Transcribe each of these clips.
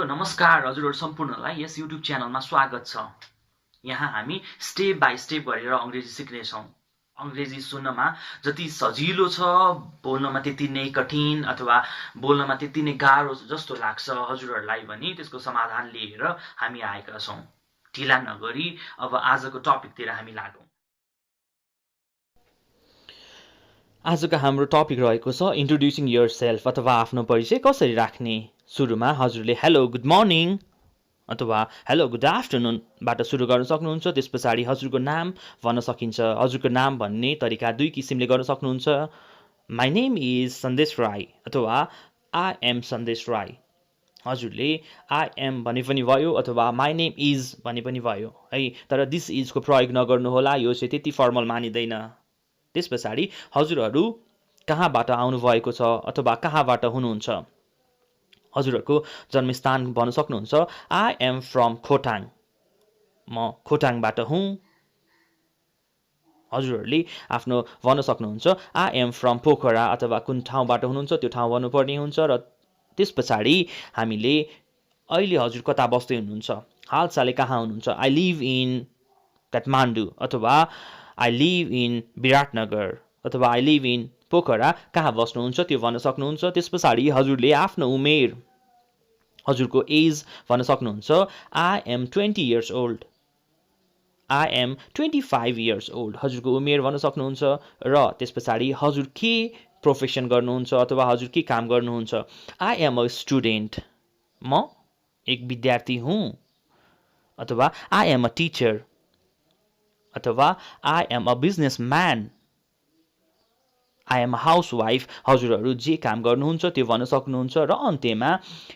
नमस्कार हजुरहरु सम्पूर्णलाई यस युट्युब च्यानलमा स्वागत छ। यहाँ हामी स्टेप बाइ स्टेप गरेर अंग्रेजी सिक्ने छौं। अंग्रेजी सुन्नमा जति सजिलो छ बोल्नमा त्यति नै कठिन अथवा बोल्नमा त्यति नै गाह्रो जस्तो लाग्छ हजुरहरुलाई पनि त्यसको समाधान लिएर हामी आएका छौं। ढिला नगरी अब आजको टपिकतिर हामी लागौं। आजको हाम्रो टपिक रहेको छ इन्ट्रोड्युसिङ योरसेल्फ अथवा आफ्नो परिचय कसरी राख्ने। सुरुमा हजुरले हेलो गुड मर्निङ अथवा हेलो गुड आफ्टरनुन बाट सुरु गर्न सक्नुहुन्छ। त्यसपछि हजुरको नाम भन्न सकिन्छ। हजुरको नाम भन्ने तरिका दुई किसिमले गर्न सक्नुहुन्छ। My name is Sandesh Rai अथवा आई एम सन्देश राई। हजुरले आई एम भने पनि भयो अथवा माई नेम इज भने पनि भयो है, तर दिस इजको प्रयोग नगर्नुहोला, यो चाहिँ त्यति फर्मल मानिँदैन। त्यसपछि हजुरहरू कहाँबाट आउनुभएको छ अथवा कहाँबाट हुनुहुन्छ। हजुरहरूको जन्मस्थान भन्न सक्नुहुन्छ। आई एम फ्रम खोटाङ, म खोटाङबाट हुँ। हजुरहरूले आफ्नो भन्न सक्नुहुन्छ आई एम फ्रम पोखरा अथवा कुन ठाउँबाट हुनुहुन्छ त्यो ठाउँ भन्नुपर्ने हुन्छ। र त्यसपछि हामीले अहिले हजुर कता बस्दै हुनुहुन्छ, हालसालै कहाँ हुनुहुन्छ। आई लिभ इन काठमाडौँ अथवा आई लिभ इन विराटनगर अथवा आई लिभ इन पोखरा, कहाँ बस्नुहुन्छ त्यो भन्न सक्नुहुन्छ। त्यसपछि हजुरले आफ्नो उमेर, हजुरको एज भन्न सक्नुहुन्छ। I am 20 years old, I am 25 years old, हजुरको उमेर भन्न सक्नुहुन्छ। र त्यसपछि हजुर के प्रोफेसन गर्नुहुन्छ अथवा हजुर के काम गर्नुहुन्छ। आई एम अ स्टुडेन्ट, म एक विद्यार्थी हुँ। अथवा आई एम अ टिचर अथवा I am a businessman, I am housewife, हजुरहरू जे काम गर्नुहुन्छ त्यो भन्न सक्नुहुन्छ। र अन्त्यमा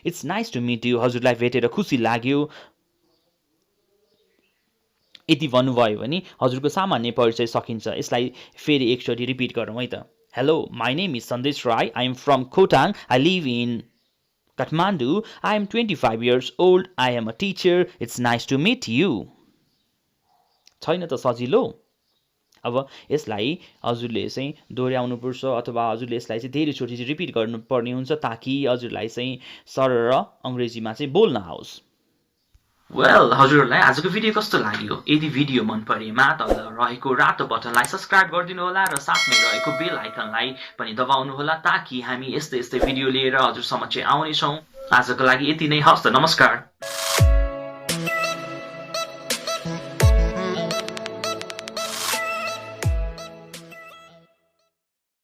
it's nice to meet you, हजुरलाई भेटेर खुसी लाग्यो, यति भन्नुभयो भने हजुरको सामान्य परिचय सकिन्छ। यसलाई फेरि एकचोटि रिपिट गरौँ है त। Hello, my name is Sandesh Rai, I am from Khotang, I live in Kathmandu, I am 25 years old, I am a teacher, it's nice to meet you. छैन त सजिलो? अब यसलाई हजुरले चाहिँ दोहोऱ्याउनुपर्छ अथवा हजुरले यसलाई चाहिँ धेरैचोटि चाहिँ रिपिट गर्नुपर्ने हुन्छ ताकि हजुरलाई चाहिँ सरल अङ्ग्रेजीमा चाहिँ बोल्न आओस्। वेल, हजुरहरूलाई आजको भिडियो कस्तो लाग्यो? यदि भिडियो मन परेमा तल रहेको रातो बटनलाई सब्स्क्राइब गरिदिनु होला र साथमै रहेको बेल आइकनलाई पनि दबाउनु होला ताकि हामी यस्तै भिडियो लिएर हजुर समक्ष आउने छौं। आजको लागि यति नै, हस् त, नमस्कार।